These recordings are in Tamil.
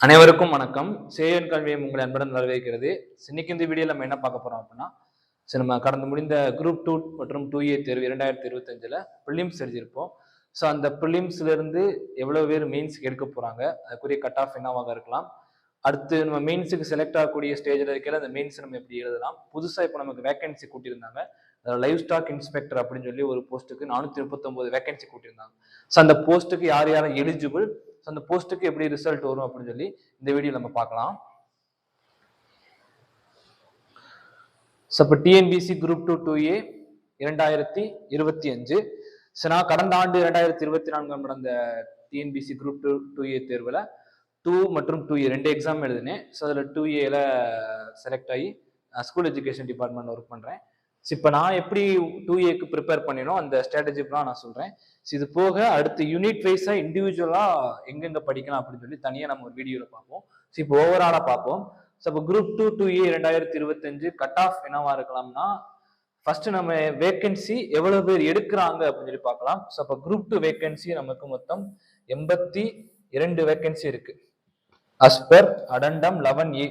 அனைவருக்கும் வணக்கம். சேயன் கல்வியை உங்களை அன்புடன் வரவேற்கிறது. இன்னைக்கு இந்த வீடியோ நம்ம என்ன பார்க்க போறோம் அப்படின்னா, நம்ம கடந்து முடிந்த குரூப் 2 மற்றும் 2A தேர்வு 2025ல ப்ரிலிம்ஸ் எழுதியிருப்போம். ஸோ அந்த ப்ரிலிம்ஸ்ல இருந்து எவ்வளவு பேர் மெயின்ஸ்க்கு எடுக்க போறாங்க, அதுக்குரிய கட் ஆஃப் என்னவாக இருக்கலாம், அடுத்து நம்ம மெயின்ஸுக்கு செலக்ட் ஆகக்கூடிய ஸ்டேஜில் இருக்கிற அந்த மெயின்ஸ் நம்ம எப்படி எழுதலாம், புதுசாக இப்போ நமக்கு வேகன்சி கூட்டியிருந்தாங்க, லைவ் ஸ்டாக் இன்ஸ்பெக்டர் அப்படின்னு சொல்லி ஒரு போஸ்ட்டுக்கு 439 வேகன்சி கூட்டியிருந்தாங்க. ஸோ அந்த போஸ்ட்டுக்கு யார் யாரும் எலிஜிபிள், அந்த போஸ்ட்டுக்கு எப்படி ரிசல்ட் வரும் அப்படின்னு சொல்லி இந்த வீடியோ நம்ம பார்க்கலாம். ஸோ இப்போ டிஎன்பிசி குரூப் 2 2A 2025. ஸோ நான் கடந்த ஆண்டு 2024 நடந்த டிஎன்பிசி குரூப் 2 2A தேர்வில் 2 மற்றும் 2A ரெண்டு எக்ஸாம் எழுதினேன். ஸோ அதில் 2Aல செலக்ட் ஆகி ஸ்கூல் எஜுகேஷன் டிபார்ட்மெண்ட் ஒர்க் பண்ணுறேன். ஸோ இப்போ நான் எப்படி 2Aக்கு ப்ரிப்பேர் பண்ணினோம் அந்த ஸ்ட்ராட்டஜிலாம் நான் சொல்கிறேன். ஸோ இது போக அடுத்து யூனிட் வைஸாக இண்டிவிஜுவலாக எங்கெங்கே படிக்கலாம் அப்படின்னு சொல்லி தனியாக நம்ம ஒரு வீடியோவில் பார்ப்போம். ஸோ இப்போ ஓவராலாக பார்ப்போம். ஸோ இப்போ குரூப் 2 2A 2025 கட் ஆஃப் என்னவா இருக்கலாம்னா, ஃபர்ஸ்ட் நம்ம வேகன்சி எவ்வளவு பேர் எடுக்கிறாங்க அப்படின்னு சொல்லி பார்க்கலாம். ஸோ அப்போ குரூப் 2 வேகன்சி நமக்கு மொத்தம் 82 வேகன்சி இருக்கு. as per அடண்டம் 11A.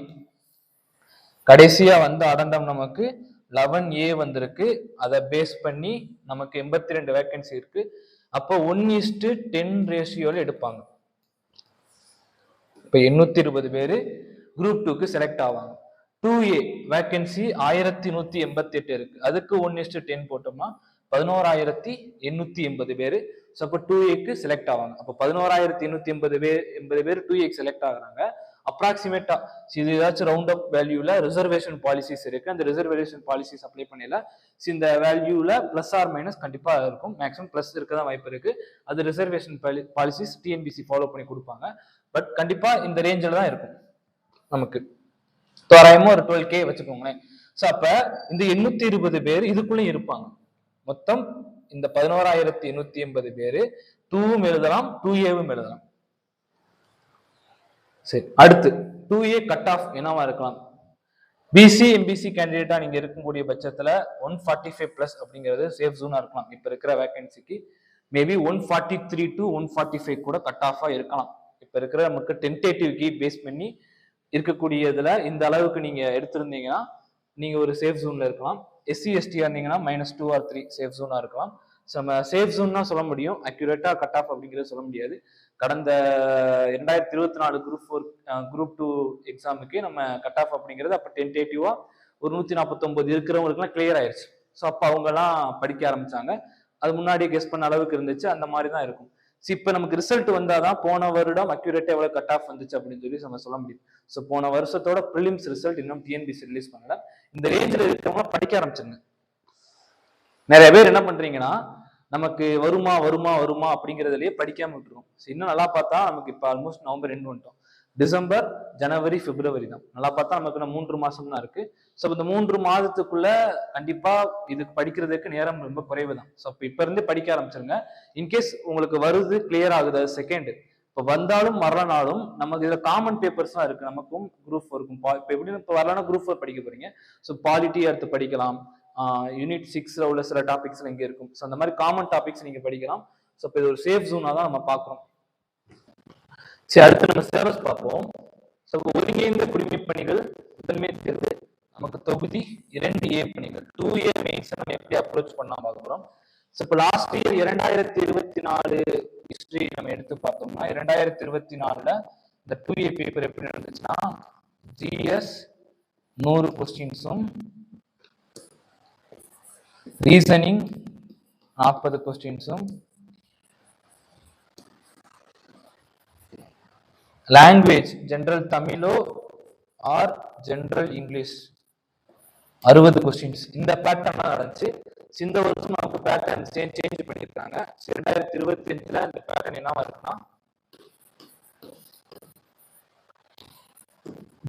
கடைசியா வந்து அடண்டம் நமக்கு 11A வந்திருக்கு. அதை பேஸ் பண்ணி நமக்கு 82 வேகன்சி இருக்கு. அப்போ 1:10 ரேஷியோல எடுப்பாங்க. இப்போ 820 பேரு குரூப் 2க்கு செலக்ட் ஆவாங்க. 2A வேகன்சி 1188 இருக்கு. அதுக்கு 1:10 போட்டோம்னா 11,880 பேரு. ஸோ அப்போ 2Aக்கு செலக்ட் ஆவாங்க. அப்போ 11,880 பேர் 2Aக்கு செலக்ட் ஆகுறாங்க. அப்ராக்சிமேட்டா இது ஏதாச்சும் ரவுண்ட் அப் வேல்யூல ரிசர்வேஷன் பாலிசிஸ் இருக்கு. அந்த ரிசர்வேஷன் பாலிசிஸ் அப்ளை பண்ணல இந்த வேல்யூல பிளஸ் ஆர் மைனஸ் கண்டிப்பா இருக்கும். மேக்ஸிமம் பிளஸ் இருக்கதான் வாய்ப்பு இருக்கு. அது ரிசர்வேஷன் பாலிசிஸ் டிஎன்பிசி ஃபாலோ பண்ணி கொடுப்பாங்க. பட் கண்டிப்பா இந்த ரேஞ்சில் தான் இருக்கும். நமக்கு தோராயமா ஒரு 12K வச்சுக்கோங்களேன். ஸோ அப்ப இந்த 820 பேர் இதுக்குள்ளயும் இருப்பாங்க. மொத்தம் இந்த 11,880 பேரு 2வும் எழுதலாம் 2Aவும் எழுதலாம். சரி, அடுத்து 2A கட் ஆஃப் என்னவா இருக்கலாம். பிசி எம்பிசி கேண்டிடேட்டா நீங்க இருக்கக்கூடிய பட்சத்துல 145 பிளஸ் அப்படிங்கிறது சேஃப் ஜோனா இருக்கலாம். இப்ப இருக்கிற வேகன்சிக்கு மேபி 143 to 145 கூட கட் ஆஃபா இருக்கலாம். இப்ப இருக்கிற நமக்கு டென்டேட்டிவ் கீ பேஸ் பண்ணி இருக்கக்கூடியதுல இந்த அளவுக்கு நீங்க எடுத்திருந்தீங்கன்னா நீங்க ஒரு சேஃப் ஜோன்ல இருக்கலாம். எஸ்சி எஸ்டியா இருந்தீங்கன்னா -2 or 3 சேஃப் ஜோனா இருக்கலாம். நம்ம சேஃப் ஜோன் தான் சொல்ல முடியும், அக்யூரேட்டா கட் ஆஃப் அப்படிங்கிறது சொல்ல முடியாது. கடந்த 2024 குரூப் 2 எக்ஸாமுக்கு நம்ம கட் ஆஃப் அப்படிங்கிறது அப்ப டென்டேட்டிவா ஒரு 149 இருக்கிறவங்களுக்குலாம் கிளியர் ஆயிடுச்சு. ஸோ அப்போ அவங்க எல்லாம் படிக்க ஆரம்பிச்சாங்க. அது முன்னாடி கெஸ் பண்ண அளவுக்கு இருந்துச்சு. அந்த மாதிரி தான் இருக்கும். இப்ப நமக்கு ரிசல்ட் வந்தாதான் போன வருடம் அக்யூரேட்டா எவ்வளவு கட் ஆஃப் வந்துச்சு அப்படின்னு சொல்லி நம்ம சொல்ல முடியும். ஸோ போன வருஷத்தோட ப்ரிலிம்ஸ் ரிசல்ட் இன்னும் டிஎன்பிசி ரிலீஸ் பண்ணல. இந்த ரேஞ்சில் இருக்கவங்க படிக்க ஆரம்பிச்சிருங்க. நிறைய பேர் என்ன பண்றீங்கன்னா, நமக்கு வருமா வருமா வருமா அப்படிங்கிறதுலயே படிக்காம விட்டுரும். இன்னும் நல்லா பார்த்தா நமக்கு இப்ப ஆல்மோஸ்ட் நவம்பர் 2 வந்துட்டோம். டிசம்பர், ஜனவரி, பிப்ரவரி தான் நல்லா பார்த்தா நமக்கு 3 மாசம் தான் இருக்கு. ஸோ இந்த 3 மாதத்துக்குள்ள கண்டிப்பா இதுக்கு படிக்கிறதுக்கு நேரம் ரொம்ப குறைவு தான். ஸோ இப்ப இருந்தே படிக்க ஆரம்பிச்சிருங்க. இன்கேஸ் உங்களுக்கு வருது கிளியர் ஆகுது செகண்ட், இப்போ வந்தாலும் வரலனாலும் நமக்கு இதுல காமன் பேப்பர்ஸ் தான் இருக்கு. நமக்கும் குரூப் 4க்கும் இப்போ எப்படி இப்போ வரலன்னா குரூப் 4 படிக்க போறீங்க. ஸோ பாலிட்டி அடுத்து படிக்கலாம். யூனிட் 6ல உள்ள சில டாபிக்ஸ்ல இங்க இருக்கும். ஸோ அந்த மாதிரி காமன் டாபிக்ஸ் நீங்க படிக்கலாம். ஸோ இப்போ இது ஒரு சேஃப் ஜோனா தான் நம்ம பார்க்குறோம். சரி, அடுத்து நம்ம சிலபஸ் பார்ப்போம். ஸோ ஒருங்கிணைந்த குடிமை பணிகள் முதன்மை தேர்வு நமக்கு தொகுதி 2A பணிகள் 2A மெயின்ஸ் நம்ம எப்படி அப்ரோச் பண்ணலாம் பார்க்க போறோம். ஸோ இப்போ லாஸ்ட் இயர் 2024 ஹிஸ்டரி நம்ம எடுத்து பார்த்தோம்னா 2024ல இந்த 2A பேப்பர் எப்படி நடந்துச்சுன்னா, ஜிஎஸ் 100 கொஸ்டின்ஸும் ரீசனிங் 40 கொஸ்டின்ஸும் லாங்குவேஜ் ஜெனரல் தமிழோ ஆர் ஜெனரல் இங்கிலீஷ் 60 கொஸ்டின்ஸ் இந்த பேட்டர்ன் நடந்துச்சு. இந்த வருஷம் நமக்கு பேட்டர்ன் சேஞ்ச் பண்ணியிருக்காங்க. 2025ல இந்த பேட்டர்ன் என்னவா இருக்குன்னா,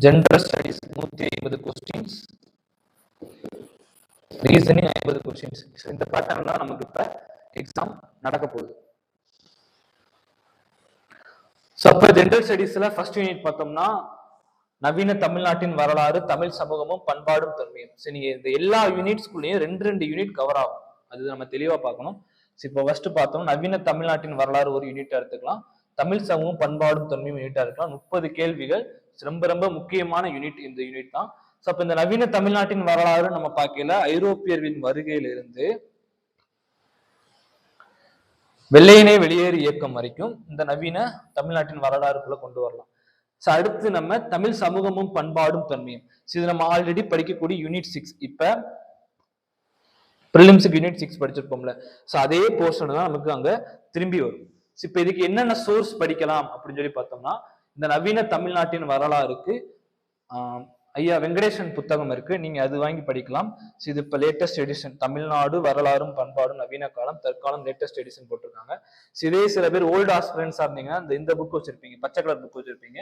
general studies 150 questions, reasoning 50 questions. இந்த பேட்டர்ன் தான் நமக்கு இப்ப எக்ஸாம் நடக்க போகுது. ஸோ அப்போ ஜெனரல் ஸ்டடீஸ்ல ஃபர்ஸ்ட் யூனிட் பார்த்தோம்னா, நவீன தமிழ்நாட்டின் வரலாறு, தமிழ் சமூகமும் பண்பாடும் தொன்மையும். சரி, நீங்க இந்த எல்லா யூனிட்ஸ்குள்ளேயும் 2 யூனிட் கவர் ஆகும். அது நம்ம தெளிவா பார்க்கணும். இப்போ ஃபர்ஸ்ட் பார்த்தோம் நவீன தமிழ்நாட்டின் வரலாறு ஒரு யூனிட் எடுத்துக்கலாம். தமிழ் சமூகம் பண்பாடும் தொன்மையும் யூனிட்டா இருக்கலாம். 30 கேள்விகள் ரொம்ப ரொம்ப முக்கியமான யூனிட் இந்த யூனிட் தான். ஸோ அப்ப இந்த நவீன தமிழ்நாட்டின் வரலாறு நம்ம பார்க்கல ஐரோப்பியர்களின் வருகையிலிருந்து வெள்ளையனே வெளியேறு இயக்கம் வரைக்கும் இந்த நவீன தமிழ்நாட்டின் வரலாறுக்குள்ள கொண்டு வரலாம். ஸோ அடுத்து நம்ம தமிழ் சமூகமும் பண்பாடும் தொன்மையும். இது நம்ம ஆல்ரெடி படிக்கக்கூடிய யூனிட் 6. இப்ப பிரிலிம்ஸுக்கு யூனிட் 6 படிச்சிருப்போம்ல. ஸோ அதே போர்ஷன் தான் நமக்கு அங்க திரும்பி வரும். இப்ப இதுக்கு என்னென்ன சோர்ஸ் படிக்கலாம் அப்படின்னு சொல்லி பார்த்தோம்னா, இந்த நவீன தமிழ்நாட்டின் வரலாறுக்கு ஐயா வெங்கடேசன் புத்தகம் இருக்கு, நீங்க அது வாங்கி படிக்கலாம். இது இப்ப லேட்டஸ்ட் எடிஷன், தமிழ்நாடு வரலாறும் பண்பாடும் நவீன காலம் தற்காலம் லேட்டஸ்ட் எடிஷன் போட்டிருக்காங்க. இதே சில பேர் ஓல்டு ஆஸ்பிரன்ஸா இருந்தீங்கன்னா இந்த புக் வச்சிருப்பீங்க, பச்சை கலர் புக் வச்சிருப்பீங்க.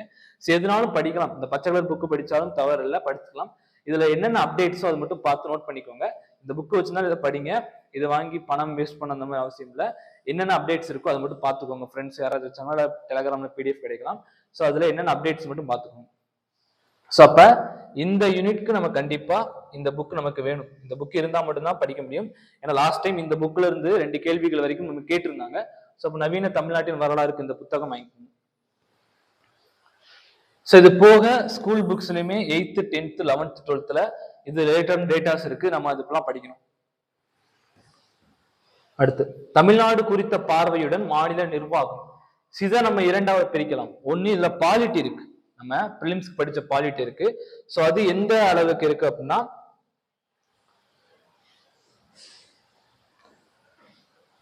எதுனாலும் படிக்கலாம், இந்த பச்சை கலர் புக்கு படிச்சாலும் தவறு இல்லை, படிச்சுக்கலாம். இதுல என்னென்ன அப்டேட்ஸோ அது மட்டும் பார்த்து நோட் பண்ணிக்கோங்க. இந்த புக்கு வச்சுருந்தா இதை படிங்க, இதை வாங்கி பணம் வேஸ்ட் பண்ண அந்த மாதிரி அவசியம் இல்லை. என்னென்ன அப்டேட்ஸ் இருக்கோ அதை மட்டும் பார்த்துக்கோங்க. ஃப்ரெண்ட்ஸ் யாராவது வச்சாங்களா டெலகிராம்ல பிடிஎஃப் கிடைக்கலாம். ஸோ அதுல என்னென்ன அப்டேட்ஸ் மட்டும் பார்த்துக்கோங்க. ஸோ அப்ப இந்த யூனிட்க்கு நம்ம கண்டிப்பா இந்த புக் நமக்கு வேணும். இந்த புக் இருந்தா மட்டும்தான் படிக்க முடியும். ஏன்னா லாஸ்ட் டைம் இந்த புக்ல இருந்து 2 கேள்விகள் வரைக்கும் நம்ம கேட்டிருந்தாங்க. ஸோ அப்ப நவீன தமிழ்நாட்டின் வரலாறுக்கு இந்த புத்தகம் வாங்கிக்கணும். ஸோ இது போக school புக்ஸ்லயுமே 8th 10th 11th 12th இது ரிலேட்டட் டேட்டாஸ் இருக்கு, நம்ம அதுக்கெல்லாம் படிக்கணும். அடுத்து தமிழ்நாடு குறித்த பார்வையுடன் மாநில நிர்வாகம். இதை நம்ம இரண்டாவது பிரிக்கலாம். ஒன்னு இதுல பாலிட்டி இருக்கு, நம்ம பிலிம்ஸ்க்கு படிச்ச பாலிட்டி இருக்கு. சோ அது எந்த அளவுக்கு இருக்கு அப்படின்னா,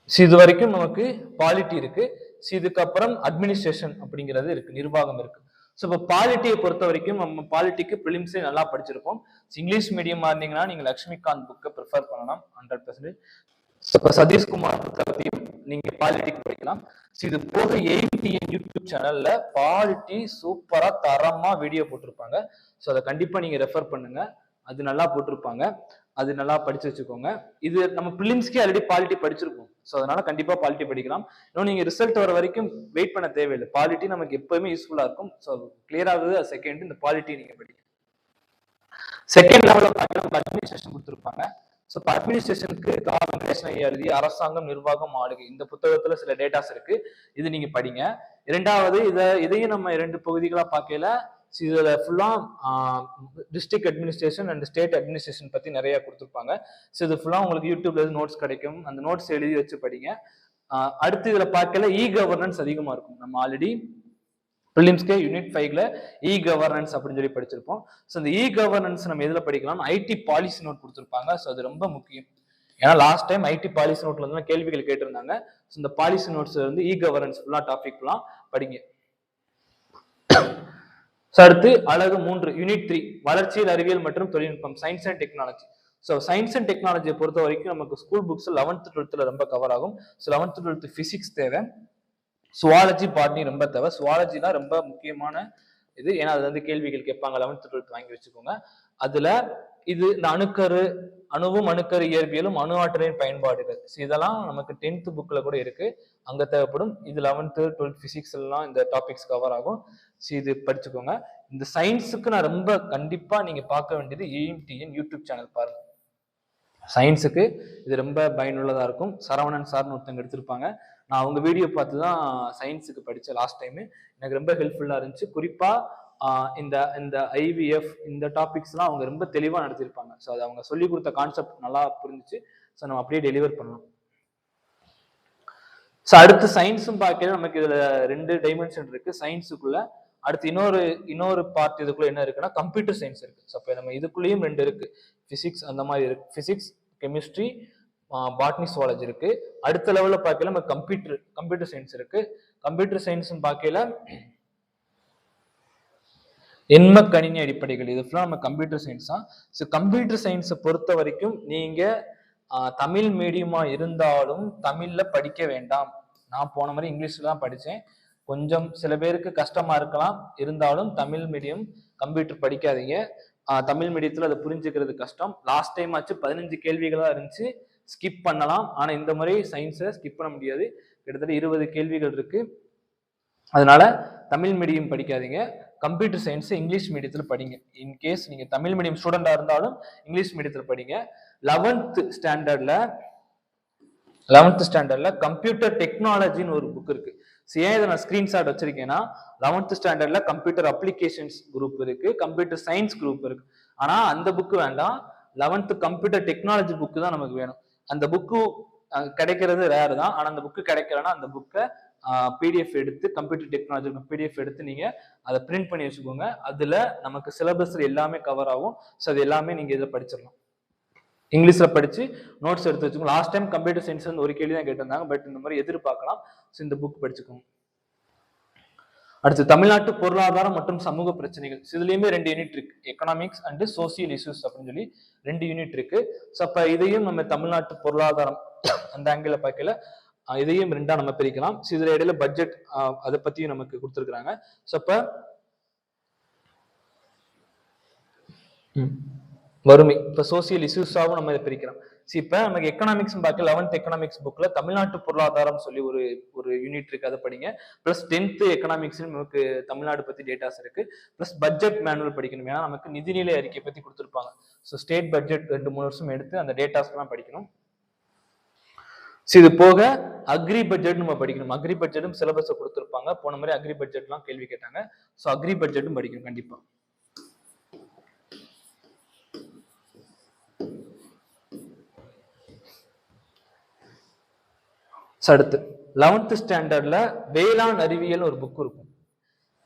இது வரைக்கும் நமக்கு பாலிட்டி இருக்கு. இதுக்கப்புறம் அட்மினிஸ்ட்ரேஷன் அப்படிங்கிறது இருக்கு, நிர்வாகம் இருக்கு. ஸோ இப்போ பாலிட்டியை பொறுத்த வரைக்கும் நம்ம பாலிட்டிக்கு பிலிம்ஸே நல்லா படிச்சிருப்போம். இங்கிலீஷ் மீடியமா இருந்தீங்கன்னா நீங்க லட்சுமிகாந்த் புக்கை ப்ரிஃபர் பண்ணலாம் 100%. இப்போ சதீஷ்குமார் புத்தகத்தையும் நீங்க பாலிட்டிக்கு படிக்கலாம். இது போக ABTN யூடியூப் சேனல்ல பாலிட்டி சூப்பரா தரமா வீடியோ போட்டிருப்பாங்க. ஸோ அதை கண்டிப்பா நீங்க ரெஃபர் பண்ணுங்க, அது நல்லா போட்டிருப்பாங்க, அது நல்லா படிச்சு வச்சுக்கோங்க. இது நம்ம பிலிம்ஸ்க்கே ஆல்ரெடி பாலிட்டி படிச்சிருப்போம். ஸோ அதனால கண்டிப்பா பாலிட்டி படிக்கலாம். இன்னும் நீங்க ரிசல்ட் வர வரைக்கும் வெயிட் பண்ண தேவையில்லை, பாலிட்டி நமக்கு எப்பவுமே யூஸ்ஃபுல்லா இருக்கும். ஸோ கிளியர் ஆகுது செகண்ட், இந்த பாலிட்டி நீங்க படிக்கலாம். செகண்ட் லெவலில் பார்த்தீங்கன்னா அட்மினிஸ்ட்ரேஷன் கொடுத்துருப்பாங்க. ஸோ இப்போ அட்மினிஸ்ட்ரேஷனுக்கு வெங்கடேசன் ஐயா எழுதிய அரசாங்கம் நிர்வாகம் ஆளுகை இந்த புத்தகத்துல சில டேட்டாஸ் இருக்கு, இது நீங்க படிங்க. இரண்டாவது இதையும் நம்ம 2 பகுதிகளா பார்க்கல. இதுல ஃபுல்லா district administration and state administration பத்தி நிறைய கொடுத்துருப்பாங்க. ஸோ இது ஃபுல்லா உங்களுக்கு யூடியூப்ல நோட்ஸ் கிடைக்கும், அந்த நோட்ஸ் எழுதி வச்சு படிங்க. அடுத்து இதுல பார்க்கல கவர்னன்ஸ் அதிகமா இருக்கும். நம்ம ஆல்ரெடி பிலிம்ஸ்கே யூனிட் 5ல கவர்னன்ஸ் அப்படின்னு சொல்லி படிச்சிருப்போம். ஸோ இந்த கவர்னன்ஸ் நம்ம எதுல படிக்கலாம், ஐடி பாலிசி நோட் கொடுத்துருப்பாங்க. ஸோ அது ரொம்ப முக்கியம், ஏன்னா லாஸ்ட் டைம் ஐடி பாலிசி நோட்ல இருந்து கேள்விகள் கேட்டிருந்தாங்க. ஸோ இந்த பாலிசி நோட்ஸ் வந்து கவர்னன்ஸ் ஃபுல்லா டாபிக் எல்லாம் படிங்க. ஸோ அடுத்து அழகு 3 யூனிட் 3 வளர்ச்சியில் அறிவியல் மற்றும் தொழில்நுட்பம், science and technology. So science and டெக்னாலஜியை பொறுத்த வரைக்கும் நமக்கு ஸ்கூல் புக்ஸ் 11th 12th ரொம்ப கவர் ஆகும். ஸோ 11th 12th பிசிக்ஸ் தேவை, சுவாலஜி பாட்னி ரொம்ப தேவை. சுவாலஜி தான் ரொம்ப முக்கியமான இது, ஏன்னா அது வந்து கேள்விகள் கேட்பாங்க. 11th 12th வாங்கி வச்சுக்கோங்க. அதுல இது இந்த அணுக்கரு, அணுவும் அணுக்கரு இயற்பியலும் அணு ஆற்றலின் பயன்பாடுகள், இதெல்லாம் நமக்கு 10th புக்ல கூட இருக்கு, அங்க தேவைப்படும். இது 11th 12th பிசிக்ஸ் எல்லாம் இந்த டாபிக்ஸ் கவர் ஆகும். இது படிச்சுக்கோங்க. இந்த சயின்ஸுக்கு நான் ரொம்ப கண்டிப்பா நீங்க பார்க்க வேண்டியது ABTN யூடியூப் சேனல் பாருங்க. சயின்ஸுக்கு இது ரொம்ப பயனுள்ளதா இருக்கும். சரவணன் சார்னு ஒருத்தங்க எடுத்திருப்பாங்க, நான் அவங்க வீடியோ பார்த்து தான் சயின்ஸுக்கு படித்தேன் லாஸ்ட் டைமு, எனக்கு ரொம்ப ஹெல்ப்ஃபுல்லாக இருந்துச்சு. குறிப்பாக இந்த IVF இந்த டாபிக்ஸ்லாம் அவங்க ரொம்ப தெளிவாக நடத்திருப்பாங்க. ஸோ அது அவங்க சொல்லி கொடுத்த கான்செப்ட் நல்லா புரிஞ்சிச்சு. ஸோ நம்ம அப்படியே டெலிவர் பண்ணலாம். ஸோ அடுத்து சயின்ஸும் பார்க்கல, நமக்கு இதில் 2 டைமென்ஷன் இருக்கு சயின்ஸுக்குள்ள. அடுத்து இன்னொரு பார்ட் இதுக்குள்ள என்ன இருக்குன்னா கம்ப்யூட்டர் சயின்ஸ் இருக்கு. ஸோ அப்போ நம்ம இதுக்குள்ளேயும் 2 இருக்கு, பிசிக்ஸ் அந்த மாதிரி இருக்கு, பிசிக்ஸ் கெமிஸ்ட்ரி பாட்னி சுவாலஜி இருக்கு. அடுத்த லெவல்ல பார்க்கல நம்ம கம்ப்யூட்டர் சயின்ஸ் இருக்கு. கம்ப்யூட்டர் சயின்ஸ் பார்க்கல எண்ம கணினி அடிப்படைகள், இது ஃபுல்லா நம்ம கம்ப்யூட்டர் சயின்ஸ் தான். ஸோ கம்ப்யூட்டர் சயின்ஸை பொறுத்த வரைக்கும் நீங்க தமிழ் மீடியமா இருந்தாலும் தமிழ்ல படிக்க வேண்டாம். நான் போன மாதிரி இங்கிலீஷ்ல தான் படித்தேன், கொஞ்சம் சில பேருக்கு கஷ்டமா இருக்கலாம், இருந்தாலும் தமிழ் மீடியம் கம்ப்யூட்டர் படிக்காதீங்க. தமிழ் மீடியத்துல அதை புரிஞ்சுக்கிறது கஷ்டம். லாஸ்ட் டைம் ஆச்சு 15 கேள்விகளா இருந்துச்சு, ஸ்கிப் பண்ணலாம். ஆனா இந்த முறை சயின்ஸை ஸ்கிப் பண்ண முடியாது, கிட்டத்தட்ட 20 கேள்விகள் இருக்கு. அதனால தமிழ் மீடியம் படிக்காதீங்க, கம்ப்யூட்டர் சயின்ஸ் இங்கிலீஷ் மீடியத்துல படிங்க. இன்கேஸ் நீங்க தமிழ் மீடியம் ஸ்டூடெண்டா இருந்தாலும் இங்கிலீஷ் மீடியத்துல படிங்க. 11th ஸ்டாண்டர்ட்ல 11th ஸ்டாண்டர்ட்ல கம்ப்யூட்டர் டெக்னாலஜின்னு ஒரு புக் இருக்கு. ஏன் இதை நான் ஸ்கிரீன்ஷாட் வச்சிருக்கேன்னா 11th ஸ்டாண்டர்ட்ல கம்ப்யூட்டர் அப்ளிகேஷன்ஸ் குரூப் இருக்கு, கம்ப்யூட்டர் சயின்ஸ் குரூப் இருக்கு. ஆனா அந்த புக் வேண்டாம், 11th கம்ப்யூட்டர் டெக்னாலஜி புக் தான் நமக்கு வேணும். அந்த புக்கு கிடைக்கிறது ரேர் தான். ஆனா அந்த புக்கு கிடைக்கலன்னா அந்த புக்கை பிடிஎஃப் எடுத்து கம்ப்யூட்டர் டெக்னாலஜி பிடிஎஃப் எடுத்து நீங்க அதை பிரிண்ட் பண்ணி வச்சுக்கோங்க. அதுல நமக்கு சிலபஸ்ல எல்லாமே கவர் ஆகும். ஸோ அது எல்லாமே நீங்க இதை படிச்சிடலாம். இங்கிலீஷ்ல படிச்சு நோட்ஸ் எடுத்து வச்சுக்கோங்க. லாஸ்ட் டைம் கம்ப்யூட்டர் சயின்ஸ் வந்து ஒரு கேள்வி தான் கேட்டிருந்தாங்க, பட் இந்த மாதிரி எதிர்பார்க்கலாம். ஸோ இந்த புக் படிச்சுக்கோங்க. அடுத்து தமிழ்நாட்டு பொருளாதாரம் மற்றும் சமூக பிரச்சனைகள். இதுலயுமே 2 யூனிட் இருக்கு, எக்கனாமிக்ஸ் அண்ட் சோசியல் இஷ்யூஸ் அப்படின்னு சொல்லி 2 யூனிட் இருக்கு. ஸோ அப்ப இதையும் நம்ம தமிழ்நாட்டு பொருளாதாரம் அந்த ஆங்கிள் பார்க்கல, இதையும் 2ஆ நம்ம பிரிக்கலாம். ஸோ இதுல இடையில பட்ஜெட் அதை பத்தியும் நமக்கு கொடுத்துருக்காங்க. ஸோ அப்ப வறுமை, இப்ப சோசியல் இஷ்யூஸாவும் நம்ம இதை பிரிக்கிறோம். இப்ப நமக்கு எக்கனாமிக்ஸ் பார்க்க 11th எக்கனாமிக்ஸ் புக்ல தமிழ்நாட்டு பொருளாதாரம் சொல்லி ஒரு யூனிட் இருக்கு, அதை படிங்க. பிளஸ் 10th எக்கனாமிக்ஸ் நமக்கு தமிழ்நாடு பத்தி டேட்டாஸ் இருக்கு. பிளஸ் பட்ஜெட் மேனுவல் படிக்கணும், ஏன்னா நமக்கு நிதிநிலை அறிக்கை பத்தி கொடுத்துருப்பாங்க. ஸோ ஸ்டேட் பட்ஜெட் 2-3 வருஷம் எடுத்து அந்த டேட்டாஸ் எல்லாம் படிக்கணும். இது போக அக்ரி பட்ஜெட் நம்ம படிக்கணும். அக்ரி பட்ஜெட்டும் சிலபஸை கொடுத்துருப்பாங்க. போன மாதிரி அக்ரி பட்ஜெட்லாம் கேள்வி கேட்டாங்க. ஸோ அக்ரி பட்ஜெட்டும் படிக்கணும் கண்டிப்பா. அடுத்து 11th ஸ்டாண்டர்ட்ல வேளாண் அறிவியல் ஒரு புக் இருக்கும்.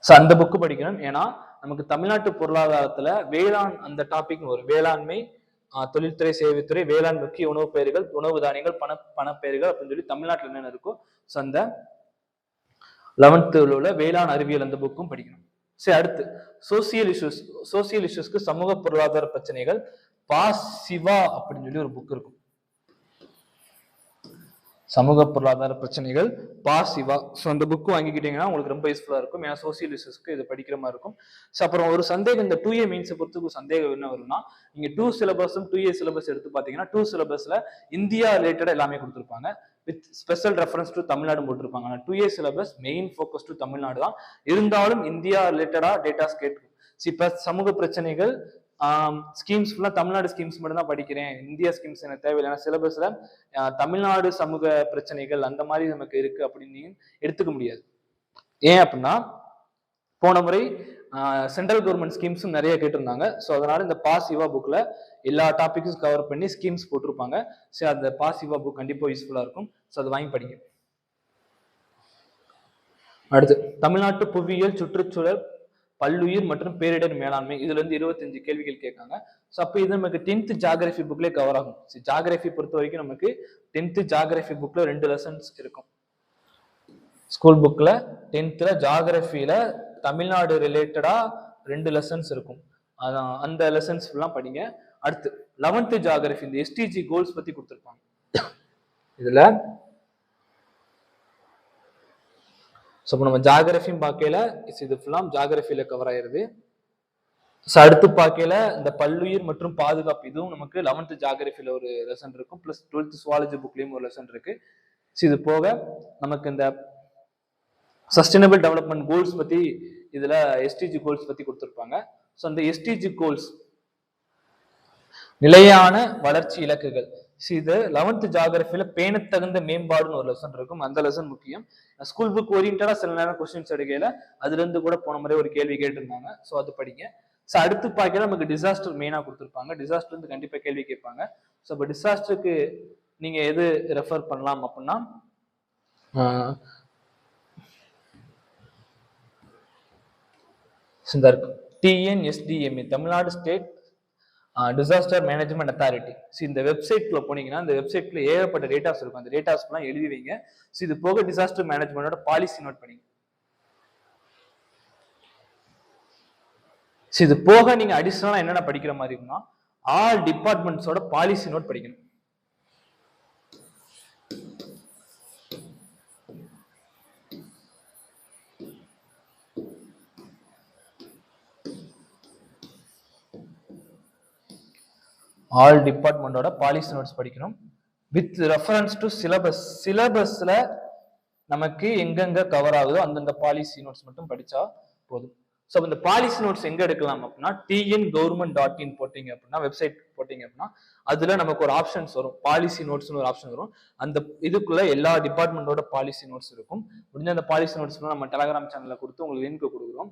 ஸோ அந்த புக்கு படிக்கணும், ஏன்னா நமக்கு தமிழ்நாட்டு பொருளாதாரத்துல வேளாண் அந்த டாபிக் வரும். வேளாண்மை, தொழில்துறை, சேவைத்துறை, வேளாண், முக்கிய உணவு பெயர்கள், உணவு தானியங்கள், பணப்பெயர்கள் அப்படின்னு சொல்லி தமிழ்நாட்டில் என்னென்ன இருக்கும். ஸோ அந்த 11th உள்ள வேளாண் அறிவியல் அந்த புக்கும் படிக்கணும். சரி, அடுத்து சோசியல் இஷ்யூஸ். சோசியல் இஷ்யூஸ்க்கு சமூக பொருளாதார பிரச்சனைகள், பா சிவா அப்படின்னு சொல்லி ஒரு புக் இருக்கும். சமூக பொருளாதார பிரச்சனைகள், பா சிவா. ஸோ அந்த புக்கு வாங்கிக்கிட்டீங்கன்னா உங்களுக்கு ரொம்ப யூஸ்ஃபுல்லா இருக்கும், ஏன்னா சோசியல் இஷ்யூஸ்க்கு இது படிக்கிற மாதிரி இருக்கும். ஸோ அப்புறம் ஒரு சந்தேகம், இந்த 2A மெயின்ஸை பொறுத்து சந்தேகம் என்ன வரும்னா, நீங்க 2 சிலபஸும் 2A சிலபஸ் எடுத்து பாத்தீங்கன்னா 2 சிலபஸ்ல இந்தியா ரிலேட்டடா எல்லாமே கொடுத்துருப்பாங்க, with special reference to Tamil Nadu போட்டிருப்பாங்க. ஆனால் 2A syllabus main focus to Tamil Nadu தான், இருந்தாலும் இந்தியா ரிலேட்டடா டேட்டாஸ் கேட்கும். இப்ப சமூக பிரச்சனைகள் ஸ்கீம்ஸ் ஃபுல்லா தமிழ்நாடு ஸ்கீம்ஸ் மட்டும் தான் படிக்கிறேன், இந்தியா ஸ்கீம்ஸ் எனக்கு தேவையில்லை, சிலபஸ்ல தமிழ்நாடு சமூக பிரச்சனைகள் அந்த மாதிரி நமக்கு இருக்கு அப்படின்னு எடுத்துக்க முடியாது. ஏன் அப்படின்னா போன முறை சென்ட்ரல் கவர்மெண்ட் ஸ்கீம்ஸும் நிறைய கேட்டிருந்தாங்க. ஸோ அதனால இந்த பாசிவா புக்ல எல்லா டாபிக்ஸும் கவர் பண்ணி ஸ்கீம்ஸ் போட்டிருப்பாங்க. ஸோ அந்த பாசிவா புக் கண்டிப்பா யூஸ்ஃபுல்லா இருக்கும். ஸோ அதை வாங்கி படிங்க. அடுத்து தமிழ்நாட்டு புவியியல், சுற்றுச்சூழல், பல்லுயிர் மற்றும் பேரிடர் மேலாண்மை. இதுல இருந்து 25 கேள்விகள் கேட்காங்க. ஸோ அப்போ இது நமக்கு 10th ஜாகிரபி புக்லேயே கவர் ஆகும். ஜாகிரபி பொறுத்த வரைக்கும் நமக்கு 10th ஜாகிரபி புக்ல 2 லெசன்ஸ் இருக்கும். ஸ்கூல் புக்ல 10th ஜாகிரபியில தமிழ்நாடு ரிலேட்டடா 2 லெசன்ஸ் இருக்கும். அதான் அந்த லெசன்ஸ் எல்லாம் படிங்க. அடுத்து 11th ஜாகிரபி இந்த SDG கோல்ஸ் பத்தி கொடுத்துருப்பாங்க. இதுல ஸோ நம்ம ஜாகிரபியும் பார்க்கல, இது ஃபுல்லாம் ஜாகிரபியில கவர் ஆயிருது. ஸோ அடுத்து பார்க்கல இந்த பல்லுயிர் மற்றும் பாதுகாப்பு, இதுவும் நமக்கு 11th ஜாகிரபியில ஒரு லெசன் இருக்கும். பிளஸ் 12th சுவாலஜி புக்லயும் ஒரு லெசன் இருக்கு. ஸோ இது போக நமக்கு இந்த சஸ்டைனபிள் டெவலப்மெண்ட் கோல்ஸ் பத்தி இதுல SDG கோல்ஸ் பத்தி கொடுத்துருப்பாங்க. ஸோ அந்த SDG கோல்ஸ் நிலையான வளர்ச்சி இலக்குகள். இது 11th ஜாகிரபியில பேணத்தகுந்த மேம்பாடுன்னு ஒரு லெசன் இருக்கும். அந்த லெசன் முக்கியம். ஸ்கூல் புக் ஓரியன்டா சில நேரம் கொஸ்டின்ஸ் எடுக்கையில அதுல இருந்து கூட போன முறை ஒரு கேள்வி கேட்டிருந்தாங்க. ஸோ அது படிங்க. ஸோ அடுத்து பார்க்கல நமக்கு டிசாஸ்டர் மெயினா கொடுத்துருப்பாங்க. டிசாஸ்டர் இருந்து கண்டிப்பா கேள்வி கேட்பாங்க. ஸோ இப்போ டிசாஸ்டருக்கு நீங்க எது ரெஃபர் பண்ணலாம் அப்படின்னா TNSDMA, Tamil Nadu state disaster management authority. இந்த வெப்சைட்ல போனீங்கன்னா இந்த வெப்சைட்ல ஏகப்பட்ட டேட்டாஸ் இருக்கும். அந்த டேட்டாஸ் எல்லாம் எழுதி வைங்க. இது போக டிசாஸ்டர் மேனேஜ்மெண்டோட பாலிசி நோட் பண்ணிங்க. இது போக நீங்க அடிஷனலா என்னென்ன படிக்கிற மாதிரி இருக்குன்னா ஆல் டிபார்ட்மெண்ட்ஸோட பாலிசி நோட் படிக்கணும். ஆல் டிபார்ட்மெண்டோட பாலிசி நோட்ஸ் படிக்கணும் வித் ரெஃபரன்ஸ் டு சிலபஸ். சிலபஸ்ல நமக்கு எங்கெங்க கவர் ஆகுதோ அந்தந்த பாலிசி நோட்ஸ் மட்டும் படிச்சா போதும். ஸோ இந்த பாலிசி நோட்ஸ் எங்க எடுக்கலாம் அப்படின்னா tngovernment.in போட்டீங்க அப்படின்னா, வெப்சைட் போட்டீங்க அப்படின்னா அதுல நமக்கு ஒரு ஆப்ஷன்ஸ் வரும், பாலிசி நோட்ஸ்னு ஒரு ஆப்ஷன் வரும். அந்த இதுக்குள்ள எல்லா டிபார்ட்மெண்டோட பாலிசி நோட்ஸ் இருக்கும். முடிஞ்ச அந்த பாலிசி நோட்ஸ் நம்ம டெலகிராம் சேனல்ல கொடுத்து உங்களுக்கு லிங்க் கொடுக்குறோம்.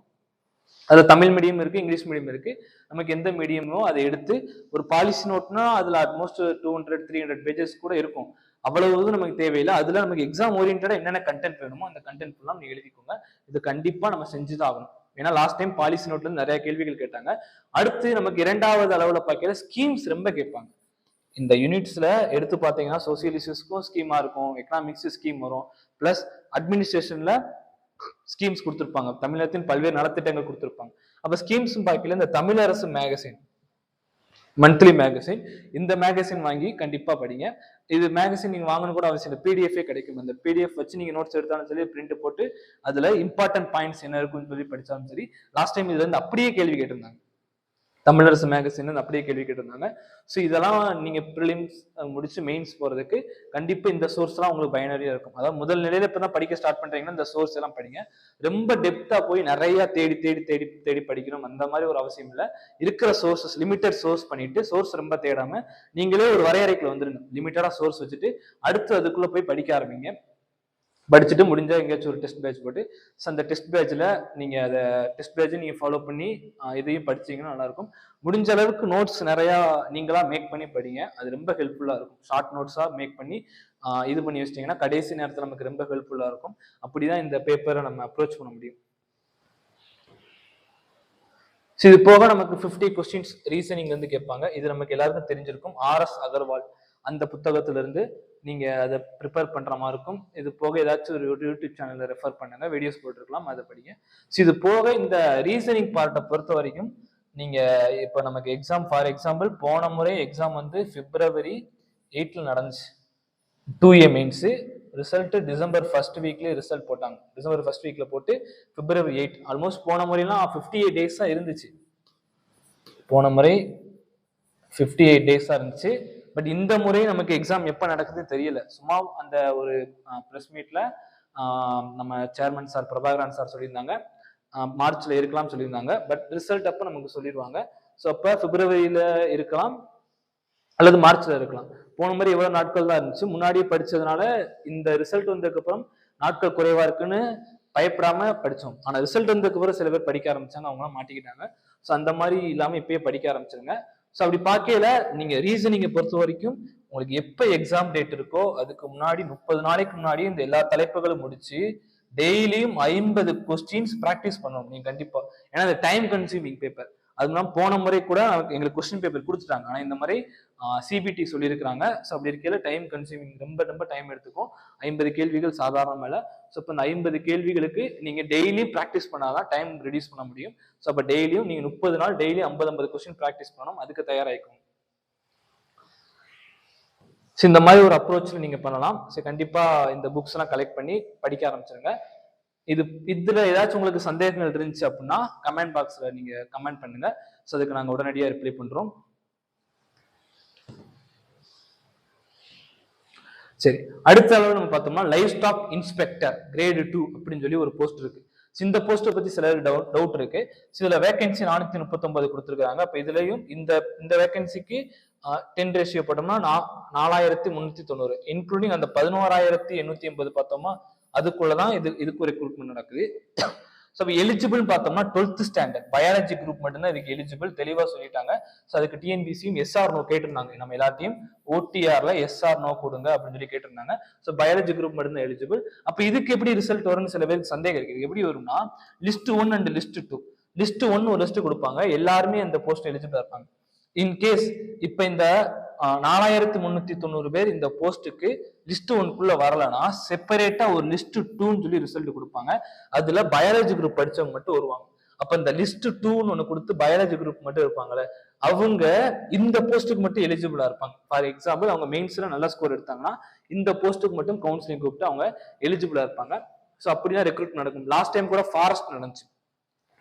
அதுல தமிழ் மீடியம் இருக்கு, இங்கிலீஷ் மீடியம் இருக்கு. நமக்கு எந்த மீடியமோ அதை எடுத்து ஒரு பாலிசி நோட்னா அதுல அட்மோஸ்ட் 200-300 பேஜஸ் கூட இருக்கும். அவ்வளவு நமக்கு தேவையில்லை. அதுல நமக்கு எக்ஸாம் ஓரியன்டா என்னென்ன கண்டென்ட் வேணுமோ அந்த கண்டென்ட் ஃபுல்லா நீங்க எழுதிக்கோங்க. இது கண்டிப்பா நம்ம செஞ்சுதான் ஆகணும். ஏன்னா லாஸ்ட் டைம் பாலிசி நோட்ல இருந்து நிறைய கேள்விகள் கேட்டாங்க. அடுத்து நமக்கு இரண்டாவது அளவுல பார்க்கல ஸ்கீம்ஸ் ரொம்ப கேட்பாங்க. இந்த யூனிட்ஸ்ல எடுத்து பார்த்தீங்கன்னா சோசியலிஸ்டுக்கும் ஸ்கீமா இருக்கும், எக்கனாமிக்ஸ் ஸ்கீம் வரும், பிளஸ் அட்மினிஸ்ட்ரேஷன்ல ஸ்கீம்ஸ் கொடுத்திருப்பாங்க, தமிழகத்தின் பல்வேறு நலத்திட்டங்கள் கொடுத்திருப்பாங்க. அப்ப ஸ்கீம்ஸ் பார்க்கல இந்த தமிழரசு மேகசின் மந்த்லி மேகசின், இந்த மேகசின் வாங்கி கண்டிப்பா படிங்க. இது மேகசின் நீங்க வாங்கணும் கூட அவசியம் இல்லை, பிடிஎஃபே கிடைக்கும். அந்த பிடிஎஃப் வச்சு நீங்க நோட்ஸ் எடுத்தாலும் சரி, பிரிண்ட் போட்டு அதுல இம்பார்ட்டன்ட் பாயிண்ட்ஸ் என்ன இருக்குன்னு சொல்லி படிச்சாலும் சரி. லாஸ்ட் டைம் இதுல இருந்து அப்படியே கேள்வி கேட்டிருந்தாங்க, தமிழரசு மேகசின் அப்படியே கேள்வி கேட்டிருந்தாங்க. ஸோ இதெல்லாம் நீங்க ப்ரிலிம்ஸ் முடிச்சு மெயின்ஸ் போறதுக்கு கண்டிப்பா இந்த சோர்ஸ் எல்லாம் உங்களுக்கு பயனரியா இருக்கும். அதாவது முதல் நிலையில இப்பதான் படிக்க ஸ்டார்ட் பண்றீங்கன்னா இந்த சோர்ஸ் எல்லாம் படிங்க. ரொம்ப டெப்தா போய் நிறைய தேடி தேடி தேடி தேடி படிக்கணும் அந்த மாதிரி ஒரு அவசியம் இல்லை. இருக்கிற சோர்சஸ் லிமிட்டட் சோர்ஸ் பண்ணிட்டு, சோர்ஸ் ரொம்ப தேடாம நீங்களே ஒரு வரையறைக்குள்ள வந்துருங்க. லிமிட்டடா சோர்ஸ் வச்சுட்டு அடுத்து அதுக்குள்ள போய் படிக்க ஆரம்பிங்க. படிச்சுட்டு முடிஞ்சா எங்கேயாச்சும் ஒரு டெஸ்ட் பேட்ச் போட்டு அந்த டெஸ்ட் பேட்ச்ல நீங்க அதை டெஸ்ட் பேட்ச் நீங்க ஃபாலோ பண்ணி இதையும் படிச்சீங்கன்னா நல்லா இருக்கும். முடிஞ்ச அளவுக்கு நோட்ஸ் நிறைய நீங்களா மேக் பண்ணி படிங்க, அது ரொம்ப ஹெல்ப்ஃபுல்லா இருக்கும். ஷார்ட் நோட்ஸா மேக் பண்ணி இது பண்ணி வச்சிட்டீங்கன்னா கடைசி நேரத்தில் நமக்கு ரொம்ப ஹெல்ப்ஃபுல்லா இருக்கும். அப்படிதான் இந்த பேப்பரை நம்ம அப்ரோச் பண்ண முடியும். இது போக நமக்கு 50 கொஸ்டின்ஸ் ரீசனிங் வந்து கேட்பாங்க. இது நமக்கு எல்லாருக்கும் தெரிஞ்சிருக்கும். RS அகர்வால் அந்த புத்தகத்துல இருந்து நீங்க அதை ப்ரிப்பேர் பண்ற மாதிரி இருக்கும். இது போக ஏதாச்சும் ஒரு யூடியூப் சேனல்ல ரெஃபர் பண்ணுங்க, வீடியோஸ் போட்டிருக்கலாம், அதை படிங்க. இது போக இந்த ரீசனிங் பார்ட்டை பொறுத்த வரைக்கும் நீங்க இப்ப நமக்கு எக்ஸாம் ஃபார் எக்ஸாம்பிள் போன முறை எக்ஸாம் வந்து February 8 நடந்துச்சு 2A mains. Result December 1st வீக்ல ரிசல்ட் போட்டாங்க. December 1st வீக்ல போட்டு February 8 ஆல்மோஸ்ட் போன முறையெல்லாம் 58 டேஸ் தான் இருந்துச்சு. போன முறை 58 டேஸா இருந்துச்சு. பட் இந்த முறை நமக்கு எக்ஸாம் எப்ப நடக்குதுன்னு தெரியல. சும்மா அந்த ஒரு பிரஸ் மீட்ல நம்ம சேர்மன் சார் பிரபாகரன் சார் சொல்லியிருந்தாங்க மார்ச்ல இருக்கலாம்னு சொல்லியிருந்தாங்க. பட் ரிசல்ட் அப்ப நமக்கு சொல்லிடுவாங்க. ஸோ அப்ப பிப்ரவரியில இருக்கலாம் அல்லது மார்ச்ல இருக்கலாம். போன மாதிரி எவ்வளவு நாட்கள் தான் இருந்துச்சு, முன்னாடியே படிச்சதுனால இந்த ரிசல்ட் வந்ததுக்கு அப்புறம் நாட்கள் குறைவா இருக்குன்னு பயப்படாம படிச்சோம். ஆனா ரிசல்ட் வந்ததுக்கு அப்புறம் சில பேர் படிக்க ஆரம்பிச்சாங்க, அவங்களாம் மாட்டிக்கிட்டாங்க. ஸோ அந்த மாதிரி இல்லாம இப்பயே படிக்க ஆரம்பிச்சிருங்க. ஸோ அப்படி பார்க்கல நீங்க ரீசனிங்கை பொறுத்த வரைக்கும் உங்களுக்கு எப்ப எக்ஸாம் டேட் இருக்கோ அதுக்கு முன்னாடி 30 நாளைக்கு முன்னாடி இந்த எல்லா தலைப்புகளும் முடிச்சு டெய்லியும் 50 கொஸ்டின்ஸ் பிராக்டிஸ் பண்ணணும் நீங்க கண்டிப்பா. ஏன்னா அது டைம் கன்சியூமிங் பேப்பர். அதுதான் போன முறை கூட எங்களுக்கு கொஸ்டின் பேப்பர் கொடுத்துட்டாங்க, ஆனா இந்த மாதிரி சிபிடி சொல்லியிருக்கிறாங்க. ஸோ அப்படி இருக்கையில டைம் கன்சியூமிங் ரொம்ப ரொம்ப டைம் எடுத்துக்கும். 50 கேள்விகள் சாதாரண இல்ல. ஸோ இப்போ இந்த 50 கேள்விகளுக்கு நீங்க டெய்லி ப்ராக்டிஸ் பண்ணாதான் டைம் ரெடியூஸ் பண்ண முடியும். ஸோ அப்போ டெய்லியும் நீங்க 30 நாள் டெய்லி 50 கொஸ்டின் ப்ராக்டிஸ் பண்ணணும், அதுக்கு தயாராகிக்கும். ஸோ இந்த மாதிரி ஒரு அப்ரோச்ல நீங்க பண்ணலாம். ஸோ கண்டிப்பா இந்த புக்ஸ் எல்லாம் கலெக்ட் பண்ணி படிக்க ஆரம்பிச்சிருங்க. இதுல ஏதாச்சும் உங்களுக்கு சந்தேகங்கள் இருந்துச்சு அப்படின்னா கமெண்ட் பாக்ஸ்ல நீங்க கமெண்ட் பண்ணுங்க. ஸோ அதுக்கு நாங்க உடனடியா ரிப்ளை பண்றோம். சரி, அடுத்த அளவு நம்ம பார்த்தோம்னா லைவ் ஸ்டாக் இன்ஸ்பெக்டர் கிரேட் 2 அப்படின்னு சொல்லி ஒரு போஸ்ட் இருக்கு. இந்த போஸ்ட்டை பத்தி சில டவுட் இருக்கு. இதுல வேகன்சி 439 கொடுத்துருக்காங்க. அப்ப இதுலயும் இந்த வேகன்சிக்கு 10 ரேஷியோ போட்டோம்னா 4390, இன்க்ளூடிங் அந்த 11880 பார்த்தோமா அதுக்குள்ளதான் இதுக்கு ரெக்ரூட்மெண்ட் நடக்குது. ஸோ எலிஜிபிள் பார்த்தோம்னா 12th ஸ்டாண்டர்ட் பயாலஜி குரூப் மட்டும்தான் இதுக்கு எலிஜிபிள், தெளிவா சொல்லிட்டாங்க. ஸோ அதுக்கு டிஎன்பிசியும் எஸ்ஆர் நோ கேட்டிருந்தாங்க. நம்ம எல்லாத்தையும் OTRல எஸ்ஆர் நோ கொடுங்க அப்படின்னு சொல்லி கேட்டிருந்தாங்க. ஸோ பயாலஜி குரூப் மட்டும்தான் எலிஜிபிள். அப்ப இதுக்கு எப்படி ரிசல்ட் வரும்னு சில பேருக்கு சந்தேகம் இருக்கு. எப்படி வரும்னா லிஸ்ட் 1 அண்ட் லிஸ்ட் 2. லிஸ்ட் 1 ஒரு லிஸ்ட் கொடுப்பாங்க, எல்லாருமே அந்த போஸ்ட் எலிஜிபிளா இருப்பாங்க. இன்கேஸ் இப்ப இந்த 4390 பேர் இந்த போஸ்ட்டுக்கு லிஸ்ட் 1க்குள்ள வரலன்னா செப்பரேட்டா ஒரு லிஸ்ட் 2ன்னு சொல்லி ரிசல்ட் கொடுப்பாங்க. அதுல பயாலஜி குரூப் படிச்சவங்க மட்டும் வருவாங்க. அப்ப இந்த லிஸ்ட் 2ன்னு ஒண்ணு கொடுத்து பயாலஜி குரூப் மட்டும் இருப்பாங்கல்ல, அவங்க இந்த போஸ்ட்டுக்கு மட்டும் எலிஜிபிளா இருப்பாங்க. ஃபார் எக்ஸாம்பிள் அவங்க மெயின்ஸ்ல நல்ல ஸ்கோர் எடுத்தாங்கன்னா இந்த போஸ்ட்டுக்கு மட்டும் கவுன்சிலிங் கூப்பிட்டு அவங்க எலிஜிபிளா இருப்பாங்க. ஸோ அப்படிதான் ரெக்ரூட் நடக்கும். லாஸ்ட் டைம் கூட ஃபாரஸ்ட் நடந்துச்சு.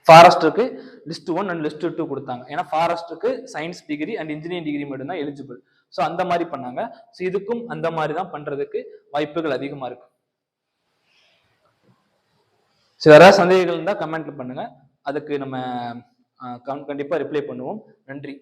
ஃபாரஸ்ட்டுக்கு லிஸ்ட் 1 அண்ட் லிஸ்ட் 2 கொடுத்தாங்க. ஏன்னா ஃபாரஸ்ட்டுக்கு science degree and engineering degree மட்டும் தான் எலிஜிபிள். ஸோ அந்த மாதிரி பண்ணாங்க. ஸோ இதுக்கும் அந்த மாதிரி தான் பண்றதுக்கு வாய்ப்புகள் அதிகமா இருக்கு. ஸோ யாராவது சந்தேகங்கள் இருந்தா கமெண்ட்ல பண்ணுங்க. அதுக்கு நம்ம கண்டிப்பா ரிப்ளை பண்ணுவோம். நன்றி.